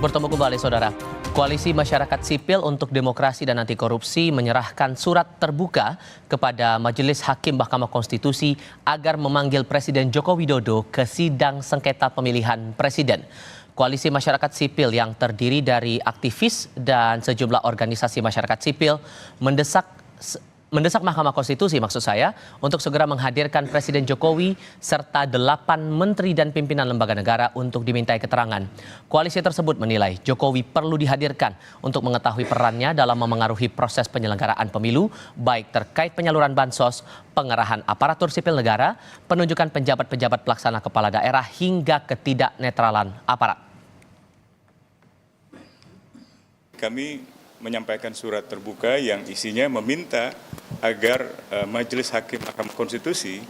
Bertemu kembali, Saudara. Koalisi Masyarakat Sipil untuk Demokrasi dan Anti Korupsi menyerahkan surat terbuka kepada Majelis Hakim Mahkamah Konstitusi agar memanggil Presiden Joko Widodo ke sidang sengketa pemilihan presiden. Koalisi Masyarakat Sipil yang terdiri dari aktivis dan sejumlah organisasi masyarakat sipil mendesak Mahkamah Konstitusi untuk segera menghadirkan Presiden Jokowi serta 8 menteri dan pimpinan lembaga negara untuk dimintai keterangan. Koalisi tersebut menilai Jokowi perlu dihadirkan untuk mengetahui perannya dalam memengaruhi proses penyelenggaraan pemilu, baik terkait penyaluran bansos, pengerahan aparatur sipil negara, penunjukan penjabat-penjabat pelaksana kepala daerah hingga ketidaknetralan aparat. Kami menyampaikan surat terbuka yang isinya meminta agar Majelis Hakim Mahkamah Konstitusi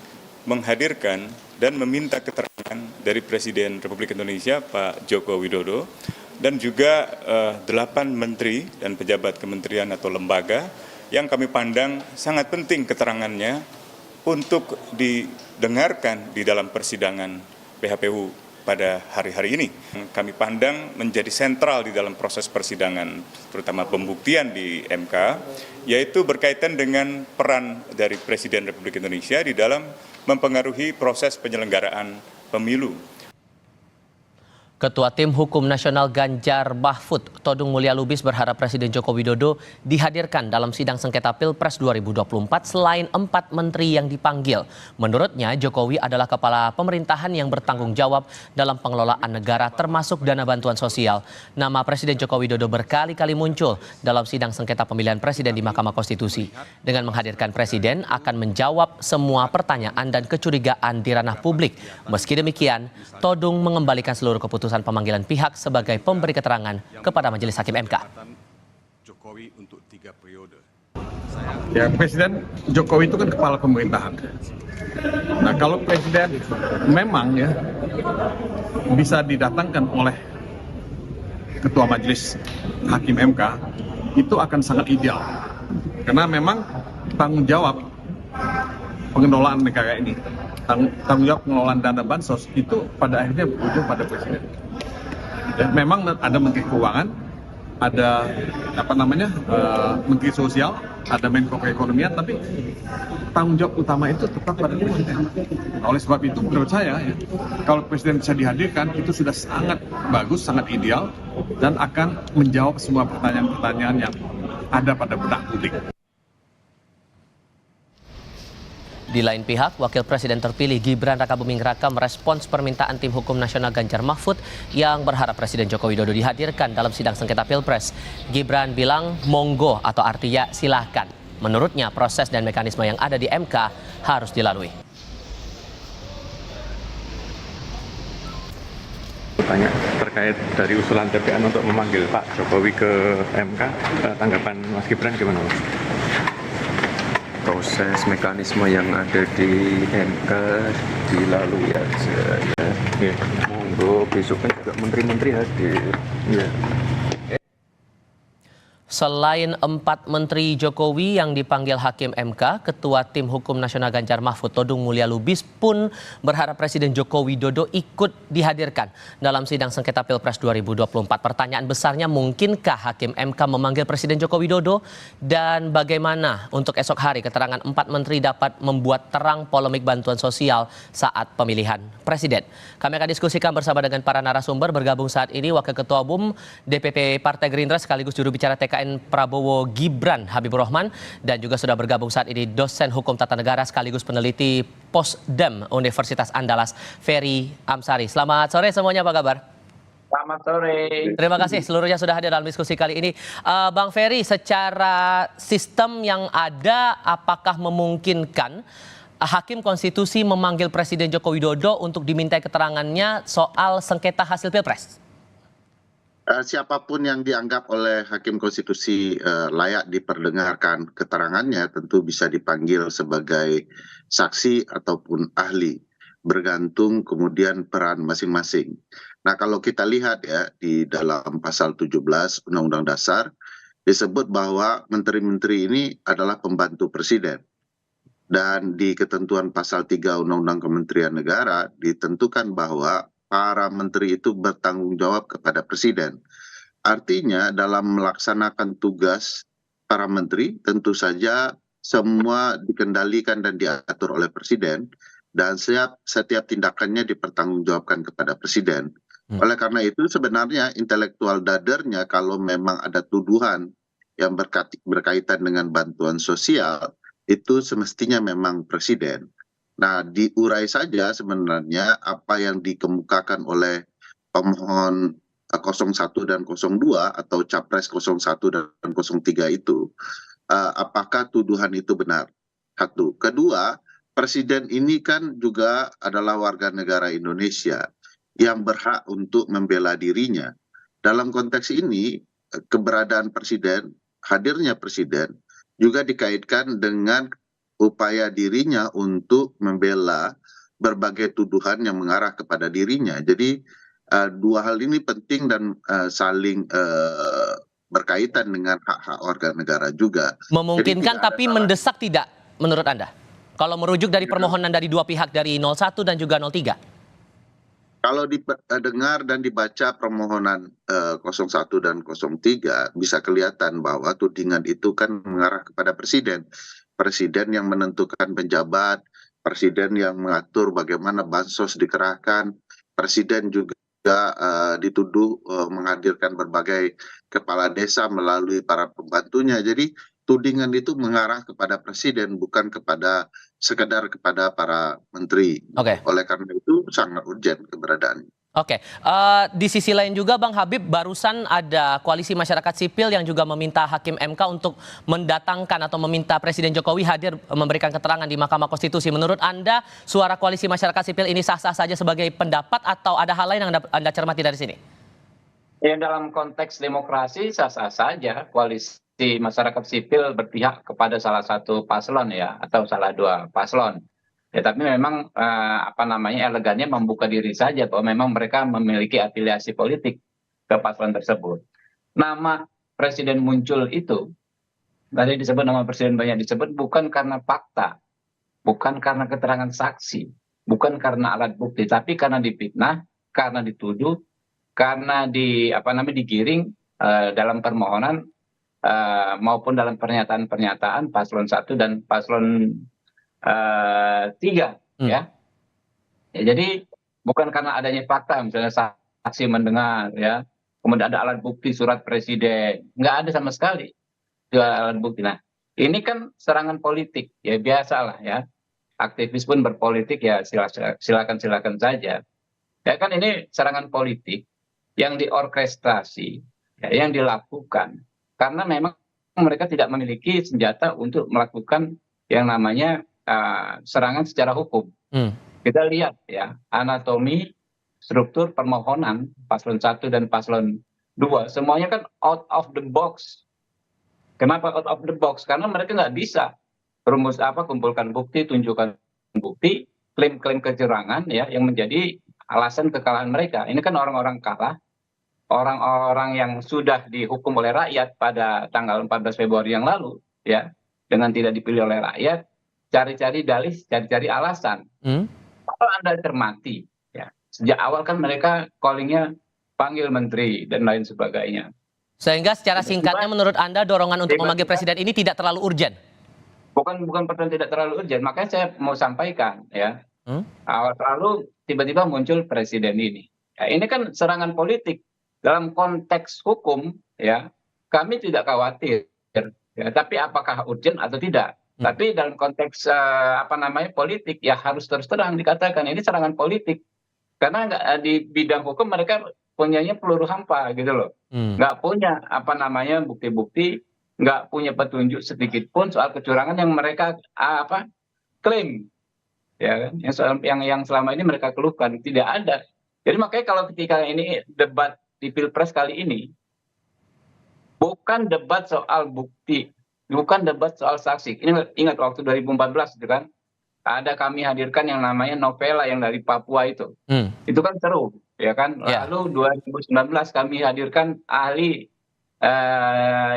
menghadirkan dan meminta keterangan dari Presiden Republik Indonesia Pak Joko Widodo dan juga 8 menteri dan pejabat kementerian atau lembaga yang kami pandang sangat penting keterangannya untuk didengarkan di dalam persidangan PHPU pada hari-hari ini. Kami pandang menjadi sentral di dalam proses persidangan, terutama pembuktian di MK, yaitu berkaitan dengan peran dari Presiden Republik Indonesia di dalam mempengaruhi proses penyelenggaraan pemilu. Ketua Tim Hukum Nasional Ganjar Mahfud, Todung Mulya Lubis berharap Presiden Joko Widodo dihadirkan dalam sidang sengketa Pilpres 2024 selain 4 menteri yang dipanggil. Menurutnya, Jokowi adalah kepala pemerintahan yang bertanggung jawab dalam pengelolaan negara termasuk dana bantuan sosial. Nama Presiden Joko Widodo berkali-kali muncul dalam sidang sengketa pemilihan presiden di Mahkamah Konstitusi. Dengan menghadirkan Presiden akan menjawab semua pertanyaan dan kecurigaan di ranah publik. Meski demikian, Todung mengembalikan seluruh keputusan pemanggilan pihak sebagai pemberi keterangan kepada Majelis Hakim MK. Jokowi untuk 3 periode. Ya, Presiden Jokowi itu kan kepala pemerintahan. Nah, kalau Presiden memang ya bisa didatangkan oleh Ketua Majelis Hakim MK, itu akan sangat ideal. Karena memang tanggung jawab pengelolaan negara ini, tanggung jawab pengelolaan dana bansos itu pada akhirnya berujung pada Presiden. Dan memang ada Menteri Keuangan, ada Menteri Sosial, ada Menko Perekonomian, tapi tanggung jawab utama itu tetap pada Presiden. Oleh sebab itu menurut saya ya, kalau Presiden bisa dihadirkan itu sudah sangat bagus, sangat ideal dan akan menjawab semua pertanyaan-pertanyaan yang ada pada benak publik. Di lain pihak, Wakil Presiden terpilih Gibran Rakabuming Raka merespons permintaan Tim Hukum Nasional Ganjar Mahfud yang berharap Presiden Joko Widodo dihadirkan dalam sidang sengketa Pilpres. Gibran bilang monggo atau artinya silahkan. Menurutnya proses dan mekanisme yang ada di MK harus dilalui. Tanya terkait dari usulan TPN untuk memanggil Pak Jokowi ke MK, tanggapan Mas Gibran gimana, Mas? Proses mekanisme yang ada di MK dilalui aja ya. Monggo besok kan juga menteri-menteri hadir. Ya. Selain 4 menteri Jokowi yang dipanggil Hakim MK, Ketua Tim Hukum Nasional Ganjar Mahfud Todung Mulya Lubis pun berharap Presiden Joko Widodo ikut dihadirkan dalam sidang sengketa Pilpres 2024. Pertanyaan besarnya, mungkinkah Hakim MK memanggil Presiden Joko Widodo? Dan bagaimana untuk esok hari keterangan 4 menteri dapat membuat terang polemik bantuan sosial saat pemilihan Presiden? Kami akan diskusikan bersama dengan para narasumber. Bergabung saat ini Wakil Ketua Umum DPP Partai Gerindra sekaligus juru bicara TKN Prabowo Gibran Habibur Rahman, dan juga sudah bergabung saat ini dosen hukum tata negara sekaligus peneliti Posdem Universitas Andalas Ferry Amsari. Selamat sore semuanya, apa kabar? Selamat sore. Terima kasih seluruhnya sudah hadir dalam diskusi kali ini. Bang Ferry, secara sistem yang ada apakah memungkinkan Hakim Konstitusi memanggil Presiden Joko Widodo untuk dimintai keterangannya soal sengketa hasil Pilpres? Siapapun yang dianggap oleh Hakim Konstitusi layak diperdengarkan keterangannya tentu bisa dipanggil sebagai saksi ataupun ahli, bergantung kemudian peran masing-masing. Nah, kalau kita lihat ya di dalam pasal 17 Undang-Undang Dasar disebut bahwa menteri-menteri ini adalah pembantu presiden. Dan di ketentuan pasal 3 Undang-Undang Kementerian Negara ditentukan bahwa para menteri itu bertanggung jawab kepada presiden. Artinya dalam melaksanakan tugas para menteri tentu saja semua dikendalikan dan diatur oleh presiden dan setiap tindakannya dipertanggungjawabkan kepada presiden. Oleh karena itu sebenarnya intelektual dadernya kalau memang ada tuduhan yang berkaitan dengan bantuan sosial itu semestinya memang presiden. Nah, diurai saja sebenarnya apa yang dikemukakan oleh pemohon 01 dan 02 atau Capres 01 dan 03 itu, apakah tuduhan itu benar? Satu. Kedua, presiden ini kan juga adalah warga negara Indonesia yang berhak untuk membela dirinya. Dalam konteks ini, keberadaan presiden, hadirnya presiden juga dikaitkan dengan upaya dirinya untuk membela berbagai tuduhan yang mengarah kepada dirinya. Jadi dua hal ini penting dan saling berkaitan dengan hak-hak warga negara juga. Memungkinkan Jadi tidak tapi ada mendesak tidak menurut Anda? Kalau merujuk dari permohonan dari dua pihak, dari 01 dan juga 03. Kalau didengar dan dibaca permohonan 01 dan 03 bisa kelihatan bahwa tudingan itu kan mengarah kepada presiden. Presiden yang menentukan penjabat, presiden yang mengatur bagaimana bansos dikerahkan, presiden juga dituduh menghadirkan berbagai kepala desa melalui para pembantunya. Jadi tudingan itu mengarah kepada presiden bukan sekedar kepada para menteri. Oke. Oleh karena itu sangat urgent keberadaannya. Oke, di sisi lain juga Bang Habib, barusan ada koalisi masyarakat sipil yang juga meminta Hakim MK untuk mendatangkan atau meminta Presiden Jokowi hadir memberikan keterangan di Mahkamah Konstitusi. Menurut Anda, suara koalisi masyarakat sipil ini sah-sah saja sebagai pendapat atau ada hal lain yang Anda cermati dari sini? Ya, dalam konteks demokrasi sah-sah saja koalisi masyarakat sipil berpihak kepada salah satu paslon ya, atau salah dua paslon. Ya, tapi memang elegannya membuka diri saja bahwa memang mereka memiliki afiliasi politik ke paslon tersebut. Nama presiden muncul itu, tadi disebut nama presiden banyak disebut, bukan karena fakta, bukan karena keterangan saksi, bukan karena alat bukti, tapi karena difitnah, karena dituduh, karena digiring dalam permohonan maupun dalam pernyataan-pernyataan paslon 1 dan paslon 3 ya. Jadi bukan karena adanya fakta misalnya saksi mendengar ya, kemudian ada alat bukti surat presiden, nggak ada sama sekali alat bukti. Nah, ini kan serangan politik ya, biasalah ya, aktivis pun berpolitik ya, silakan saja ya, kan ini serangan politik yang diorkestrasi ya, yang dilakukan karena memang mereka tidak memiliki senjata untuk melakukan yang namanya serangan secara hukum. Kita lihat ya, anatomi struktur permohonan paslon 1 dan paslon 2 semuanya kan out of the box. Kenapa out of the box? Karena mereka nggak bisa kumpulkan bukti, tunjukkan bukti, klaim-klaim kecurangan ya yang menjadi alasan kekalahan mereka. Ini kan orang-orang kalah, orang-orang yang sudah dihukum oleh rakyat pada tanggal 14 Februari yang lalu ya, dengan tidak dipilih oleh rakyat, cari-cari dalih, cari-cari alasan. Kalau Anda cermati ya, sejak awal kan mereka callingnya panggil menteri dan lain sebagainya. Sehingga secara singkatnya menurut Anda dorongan untuk memanggil presiden ini tidak terlalu urgent? Bukan pertanyaan tidak terlalu urgent, makanya saya mau sampaikan ya. Awal lalu tiba-tiba muncul presiden ini. Ya, ini kan serangan politik. Dalam konteks hukum ya, kami tidak khawatir ya, tapi apakah urgent atau tidak? Tapi dalam konteks politik ya harus terus terang dikatakan ini serangan politik, karena di bidang hukum mereka punyanya peluru hampa gitu loh, nggak punya bukti-bukti, nggak punya petunjuk sedikit pun soal kecurangan yang mereka klaim ya kan, yang selama ini mereka keluhkan tidak ada. Jadi makanya kalau ketika ini debat di Pilpres kali ini bukan debat soal bukti, bukan debat soal saksi. Ini ingat waktu 2014 itu kan, ada kami hadirkan yang namanya Novela yang dari Papua itu. Itu kan seru, ya kan. Lalu 2019 kami hadirkan ahli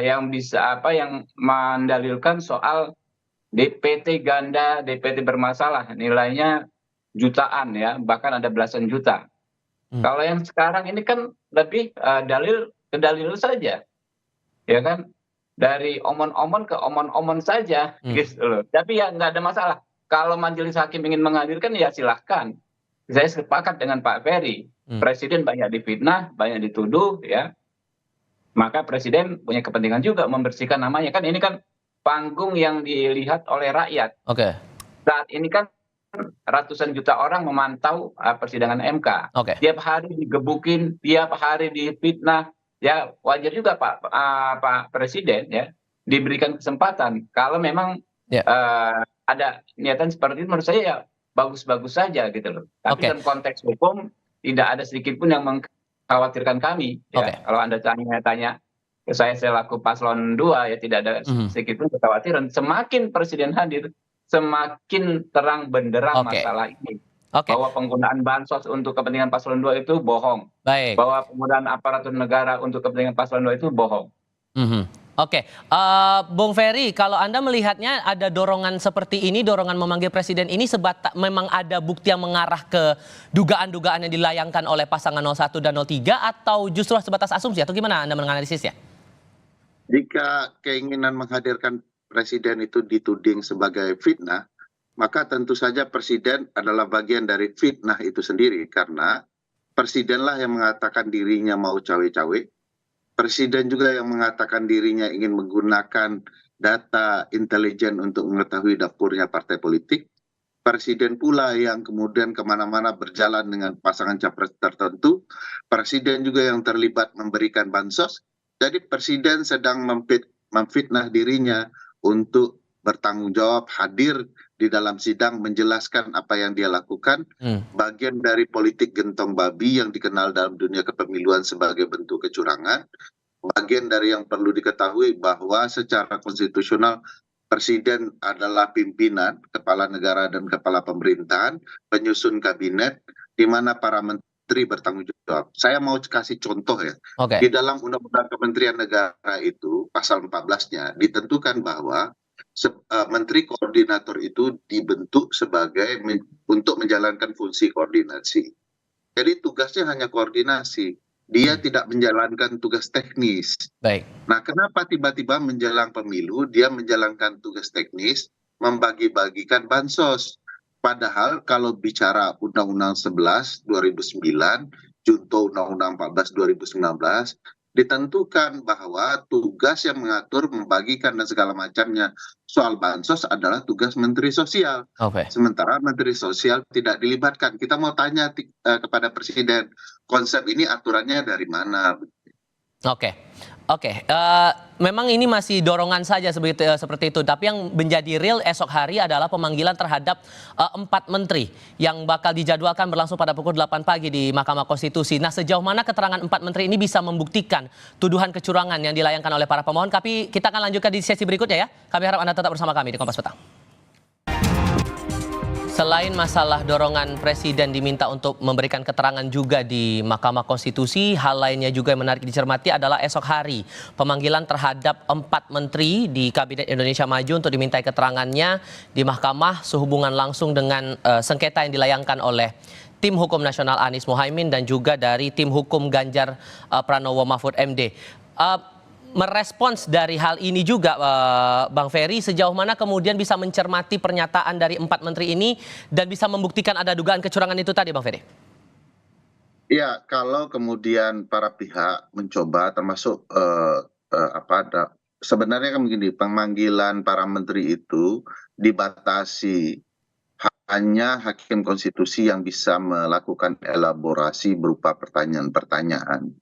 yang yang mendalilkan soal DPT ganda, DPT bermasalah, nilainya jutaan ya, bahkan ada belasan juta. Kalau yang sekarang ini kan lebih dalil ke dalil saja, ya kan? Dari omon-omon ke omon-omon saja, gitu loh. Tapi ya nggak ada masalah. Kalau majelis hakim ingin menghadirkan ya silahkan. Saya sepakat dengan Pak Ferry. Presiden banyak difitnah, banyak dituduh, ya. Maka presiden punya kepentingan juga membersihkan namanya. Kan ini kan panggung yang dilihat oleh rakyat. Oke. Saat ini kan ratusan juta orang memantau persidangan MK. Oke. Tiap hari digebukin, tiap hari difitnah. Ya wajar juga Pak Presiden ya diberikan kesempatan. Kalau memang ada niatan seperti itu, menurut saya ya bagus-bagus saja gitu loh. Tapi dalam konteks hukum tidak ada sedikit pun yang mengkhawatirkan kami. Ya. Kalau Anda tanya ke saya selaku paslon 2 ya tidak ada sedikit pun kekhawatiran. Semakin Presiden hadir, semakin terang benderang masalah ini. Bahwa penggunaan bansos untuk kepentingan paslon 2 itu bohong. Baik. Bahwa penggunaan aparatur negara untuk kepentingan paslon 2 itu bohong. Bung Ferry, kalau Anda melihatnya ada dorongan seperti ini, dorongan memanggil presiden ini memang ada bukti yang mengarah ke dugaan-dugaan yang dilayangkan oleh pasangan 01 dan 03 atau justru sebatas asumsi atau gimana Anda menganalisisnya? Jika keinginan menghadirkan presiden itu dituding sebagai fitnah, maka tentu saja presiden adalah bagian dari fitnah itu sendiri, karena presidenlah yang mengatakan dirinya mau cawe-cawe, presiden juga yang mengatakan dirinya ingin menggunakan data intelijen untuk mengetahui dapurnya partai politik, presiden pula yang kemudian kemana-mana berjalan dengan pasangan capres tertentu, presiden juga yang terlibat memberikan bansos, jadi presiden sedang memfitnah dirinya untuk bertanggung jawab, hadir di dalam sidang menjelaskan apa yang dia lakukan, bagian dari politik gentong babi yang dikenal dalam dunia kepemiluan sebagai bentuk kecurangan, bagian dari yang perlu diketahui bahwa secara konstitusional presiden adalah pimpinan, kepala negara dan kepala pemerintahan, penyusun kabinet, di mana para menteri bertanggung jawab. Saya mau kasih contoh ya, di dalam Undang-Undang Kementerian Negara itu, pasal 14-nya, ditentukan bahwa menteri koordinator itu dibentuk sebagai untuk menjalankan fungsi koordinasi. Jadi tugasnya hanya koordinasi. Dia tidak menjalankan tugas teknis. Baik. Nah, kenapa tiba-tiba menjelang pemilu dia menjalankan tugas teknis, membagi-bagikan bansos? Padahal kalau bicara Undang-Undang 11 2009, junto Undang-Undang 14 2019, ditentukan bahwa tugas yang mengatur, membagikan dan segala macamnya soal bansos adalah tugas Menteri Sosial. Sementara Menteri Sosial tidak dilibatkan. Kita mau tanya kepada Presiden, konsep ini aturannya dari mana? Memang ini masih dorongan saja seperti itu. Tapi yang menjadi real esok hari adalah pemanggilan terhadap 4 menteri yang bakal dijadwalkan berlangsung pada pukul 8 pagi di Mahkamah Konstitusi. Nah, sejauh mana keterangan 4 menteri ini bisa membuktikan tuduhan kecurangan yang dilayangkan oleh para pemohon? Tapi kita akan lanjutkan di sesi berikutnya ya. Kami harap Anda tetap bersama kami di Kompas Petang. Selain masalah dorongan presiden diminta untuk memberikan keterangan juga di Mahkamah Konstitusi, hal lainnya juga yang menarik dicermati adalah esok hari pemanggilan terhadap 4 menteri di Kabinet Indonesia Maju untuk dimintai keterangannya di Mahkamah sehubungan langsung dengan sengketa yang dilayangkan oleh tim hukum nasional Anies Mohaimin dan juga dari tim hukum Ganjar Pranowo Mahfud MD. Merespons dari hal ini juga Bang Ferry, sejauh mana kemudian bisa mencermati pernyataan dari 4 menteri ini dan bisa membuktikan ada dugaan kecurangan itu tadi, Bang Ferry? Ya, kalau kemudian para pihak mencoba termasuk sebenarnya kan begini, pemanggilan para menteri itu dibatasi hanya hakim konstitusi yang bisa melakukan elaborasi berupa pertanyaan-pertanyaan.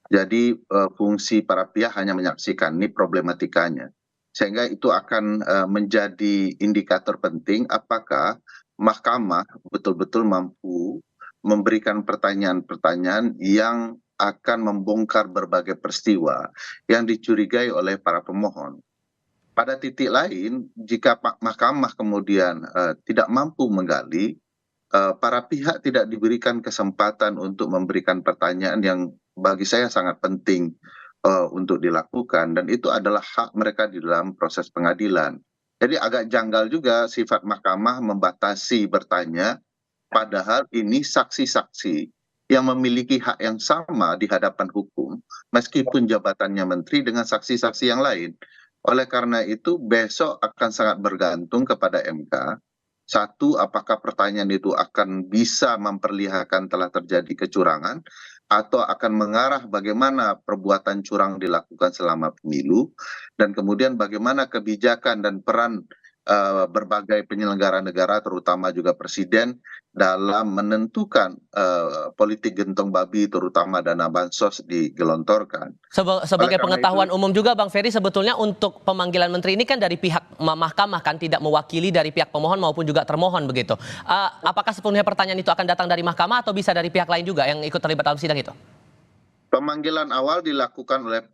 Jadi fungsi para pihak hanya menyaksikan, ini problematikanya. Sehingga itu akan menjadi indikator penting apakah mahkamah betul-betul mampu memberikan pertanyaan-pertanyaan yang akan membongkar berbagai peristiwa yang dicurigai oleh para pemohon. Pada titik lain, jika mahkamah kemudian tidak mampu menggali, para pihak tidak diberikan kesempatan untuk memberikan pertanyaan yang bagi saya sangat penting untuk dilakukan, dan itu adalah hak mereka di dalam proses pengadilan. Jadi agak janggal juga sifat mahkamah membatasi bertanya, padahal ini saksi-saksi yang memiliki hak yang sama di hadapan hukum, meskipun jabatannya menteri dengan saksi-saksi yang lain. Oleh karena itu, besok akan sangat bergantung kepada MK. Satu, apakah pertanyaan itu akan bisa memperlihatkan telah terjadi kecurangan, atau akan mengarah bagaimana perbuatan curang dilakukan selama pemilu, dan kemudian bagaimana kebijakan dan peran berbagai penyelenggara negara, terutama juga presiden, dalam menentukan politik gentong babi, terutama dana bansos digelontorkan. Oleh Sebagai karena pengetahuan itu, umum juga Bang Ferry, sebetulnya untuk pemanggilan menteri ini kan dari pihak mahkamah kan, tidak mewakili dari pihak pemohon maupun juga termohon begitu. Apakah sepenuhnya pertanyaan itu akan datang dari mahkamah atau bisa dari pihak lain juga yang ikut terlibat dalam sidang itu? pemanggilan awal dilakukan oleh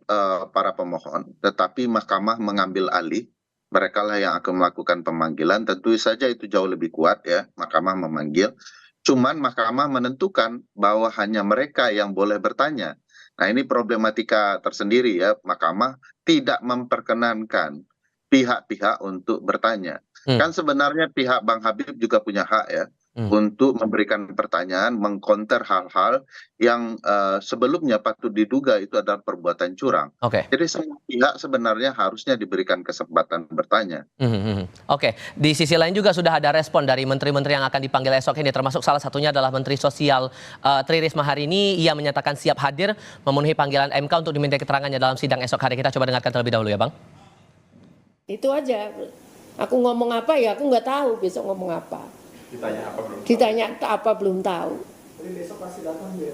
para pemohon, tetapi mahkamah mengambil alih. Mereka lah yang akan melakukan pemanggilan. Tentu saja itu jauh lebih kuat ya, mahkamah memanggil. Cuman mahkamah menentukan bahwa hanya mereka yang boleh bertanya. Nah, ini problematika tersendiri ya. Mahkamah tidak memperkenankan pihak-pihak untuk bertanya. Hmm. Kan sebenarnya pihak Bang Habib juga punya hak ya untuk memberikan pertanyaan, mengkonter hal-hal yang sebelumnya patut diduga itu adalah perbuatan curang. Oke. Jadi semua pihak sebenarnya harusnya diberikan kesempatan bertanya. Oke, di sisi lain juga sudah ada respon dari menteri-menteri yang akan dipanggil esok ini, termasuk salah satunya adalah Menteri Sosial Tri Risma hari ini. Ia menyatakan siap hadir memenuhi panggilan MK untuk diminta keterangannya dalam sidang esok hari. Kita coba dengarkan terlebih dahulu ya Bang. Itu aja. Aku ngomong apa ya, aku nggak tahu besok ngomong apa. Ditanya apa belum tahu. Jadi besok pasti datang ya?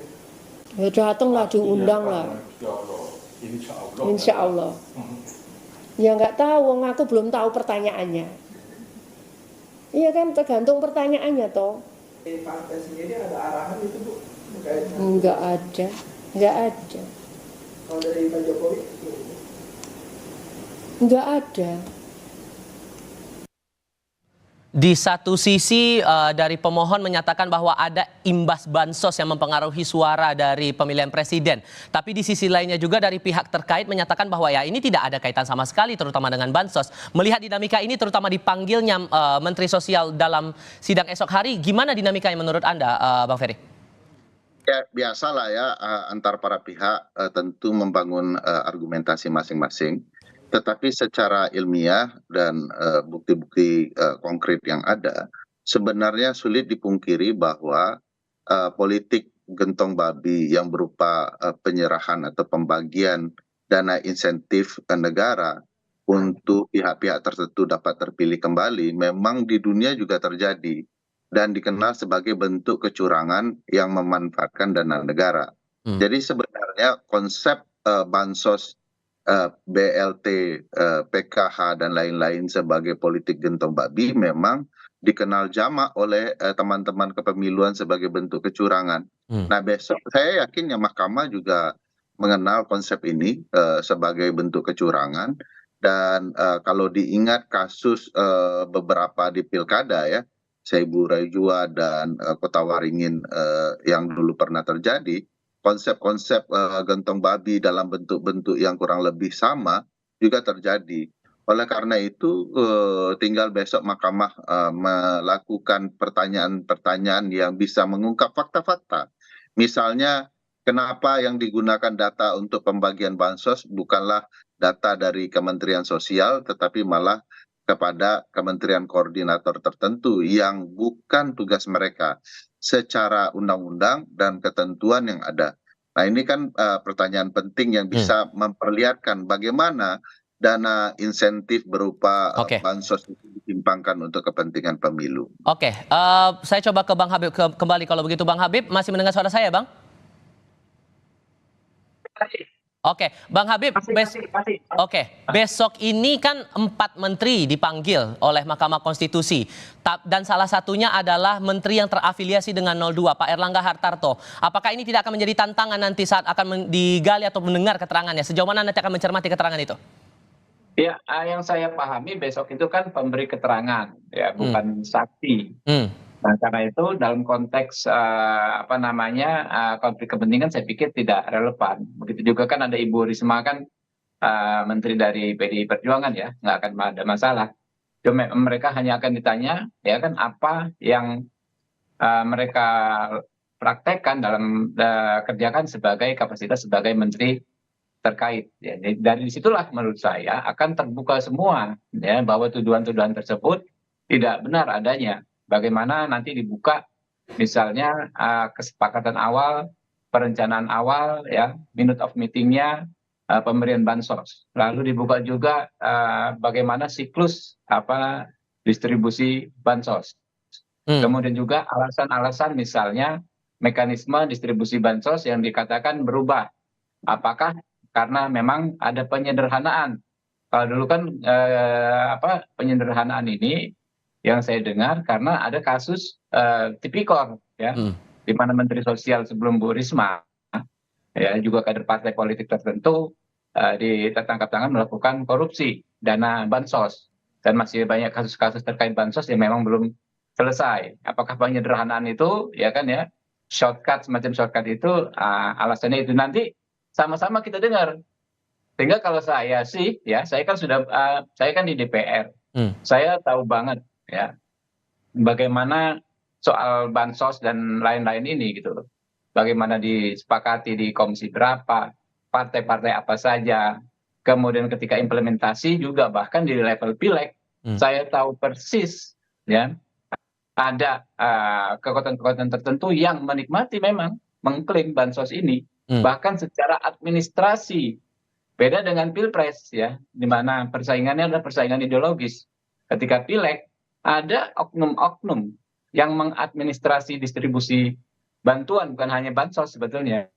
Ya datang lah, diundang lah. Insya Allah. Ya nggak tahu, wong aku belum tahu pertanyaannya. Iya kan, tergantung pertanyaannya toh. Di partai sendiri ada arahan itu Bu? Nggak ada, nggak ada. Kalau dari Pak Jokowi? Nggak ada. Di satu sisi dari pemohon menyatakan bahwa ada imbas bansos yang mempengaruhi suara dari pemilihan presiden. Tapi di sisi lainnya juga dari pihak terkait menyatakan bahwa ya ini tidak ada kaitan sama sekali terutama dengan bansos. Melihat dinamika ini terutama dipanggilnya Menteri Sosial dalam sidang esok hari, gimana dinamikanya menurut Anda Bang Ferry? Ya biasalah ya antar para pihak tentu membangun argumentasi masing-masing. Tetapi secara ilmiah dan bukti-bukti konkret yang ada, sebenarnya sulit dipungkiri bahwa politik gentong babi yang berupa penyerahan atau pembagian dana insentif negara untuk pihak-pihak tertentu dapat terpilih kembali memang di dunia juga terjadi dan dikenal sebagai bentuk kecurangan yang memanfaatkan dana negara. Jadi sebenarnya konsep bansos, BLT, PKH dan lain-lain sebagai politik gentong babi memang dikenal jamak oleh teman-teman kepemiluan sebagai bentuk kecurangan. Nah besok saya yakin ya mahkamah juga mengenal konsep ini sebagai bentuk kecurangan dan kalau diingat kasus beberapa di pilkada ya, Seibu Raijua dan Kota Waringin yang dulu pernah terjadi, konsep-konsep gentong babi dalam bentuk-bentuk yang kurang lebih sama juga terjadi. Oleh karena itu tinggal besok mahkamah melakukan pertanyaan-pertanyaan yang bisa mengungkap fakta-fakta. Misalnya kenapa yang digunakan data untuk pembagian bansos bukanlah data dari Kementerian Sosial tetapi malah kepada kementerian koordinator tertentu yang bukan tugas mereka secara undang-undang dan ketentuan yang ada. Nah ini kan pertanyaan penting yang bisa memperlihatkan bagaimana dana insentif berupa bansos itu ditimpangkan untuk kepentingan pemilu. Oke, saya coba ke Bang Habib kembali kalau begitu. Bang Habib masih mendengar suara saya Bang? Oke, Bang Habib, besok ini kan 4 menteri dipanggil oleh Mahkamah Konstitusi. Dan salah satunya adalah menteri yang terafiliasi dengan 02, Pak Erlangga Hartarto. Apakah ini tidak akan menjadi tantangan nanti saat akan digali atau mendengar keterangannya? Sejauh mana nanti akan mencermati keterangan itu? Ya, yang saya pahami besok itu kan pemberi keterangan, ya bukan saksi. Nah, karena itu dalam konteks konflik kepentingan saya pikir tidak relevan. Begitu juga kan ada Ibu Risma kan menteri dari PDI Perjuangan ya, nggak akan ada masalah. Cuma mereka hanya akan ditanya ya kan apa yang mereka praktekkan dalam kerjakan sebagai kapasitas sebagai menteri terkait. Ya. Dari disitulah menurut saya akan terbuka semua ya bahwa tuduhan-tuduhan tersebut tidak benar adanya. Bagaimana nanti dibuka misalnya kesepakatan awal, perencanaan awal, ya minute of meetingnya, pemberian bansos. Lalu dibuka juga bagaimana siklus distribusi bansos. Kemudian juga alasan-alasan misalnya mekanisme distribusi bansos yang dikatakan berubah. Apakah karena memang ada penyederhanaan? Kalau dulu kan penyederhanaan ini yang saya dengar karena ada kasus tipikor ya, di mana Menteri Sosial sebelum Bu Risma ya juga kader partai politik tertentu ditangkap tangan melakukan korupsi dana bansos, dan masih banyak kasus-kasus terkait bansos yang memang belum selesai. Apakah penyederhanaan itu ya kan ya shortcut, semacam shortcut itu alasannya itu nanti sama-sama kita dengar. Sehingga kalau saya sih ya saya kan di DPR, saya tahu banget ya bagaimana soal bansos dan lain-lain ini gitu loh. Bagaimana disepakati di komisi berapa, partai-partai apa saja, kemudian ketika implementasi juga bahkan di level pileg, saya tahu persis ya ada kekuatan-kekuatan tertentu yang menikmati memang mengklaim bansos ini, bahkan secara administrasi. Beda dengan pilpres ya, di mana persaingannya adalah persaingan ideologis. Ketika pileg ada oknum-oknum yang mengadministrasi distribusi bantuan, bukan hanya bansos sebetulnya.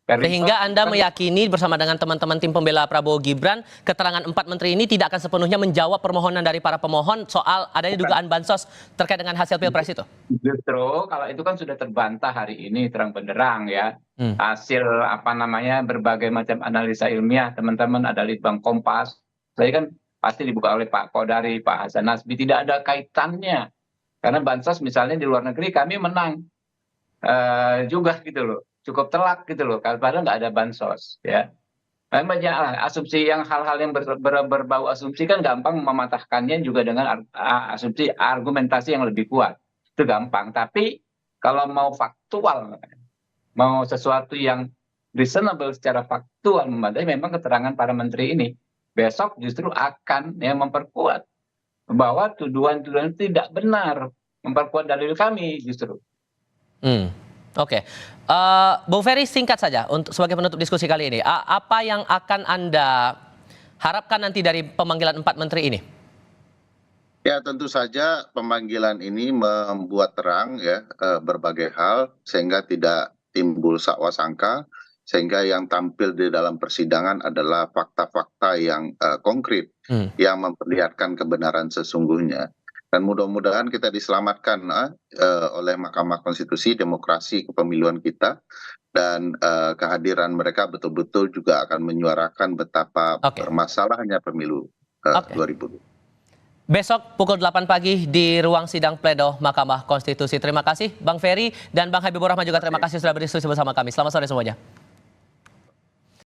Sehingga Anda meyakini bersama dengan teman-teman tim pembela Prabowo Gibran, keterangan 4 menteri ini tidak akan sepenuhnya menjawab permohonan dari para pemohon soal adanya dugaan bansos terkait dengan hasil pilpres itu? Justru kalau itu kan sudah terbantah hari ini terang benderang ya. Hasil berbagai macam analisa ilmiah teman-teman, ada Litbang Kompas. Saya kan pasti dibuka oleh Pak Kodari, Pak Hasan Nasbi, tidak ada kaitannya. Karena bansos misalnya di luar negeri kami menang juga gitu loh. Cukup telak gitu loh, padahal nggak ada bansos ya. Banyak asumsi yang hal-hal yang berbau asumsi kan gampang mematahkannya juga dengan asumsi argumentasi yang lebih kuat. Itu gampang, tapi kalau mau faktual, mau sesuatu yang reasonable secara faktual memadai, memang keterangan para menteri ini besok justru akan memperkuat bahwa tuduhan-tuduhan tidak benar, memperkuat dalil kami justru. Oke, Bung Ferry, singkat saja untuk sebagai penutup diskusi kali ini, apa yang akan Anda harapkan nanti dari pemanggilan 4 menteri ini? Ya, tentu saja pemanggilan ini membuat terang ya berbagai hal sehingga tidak timbul sakwa sangka, sehingga yang tampil di dalam persidangan adalah fakta-fakta yang konkret yang memperlihatkan kebenaran sesungguhnya. Dan mudah-mudahan kita diselamatkan oleh Mahkamah Konstitusi, demokrasi kepemiluan kita, dan kehadiran mereka betul-betul juga akan menyuarakan betapa bermasalahnya pemilu 2020. Besok pukul 8 pagi di ruang sidang pledo Mahkamah Konstitusi. Terima kasih Bang Ferry dan Bang Habibur Rahman juga terima kasih sudah berdiskusi bersama kami. Selamat sore semuanya.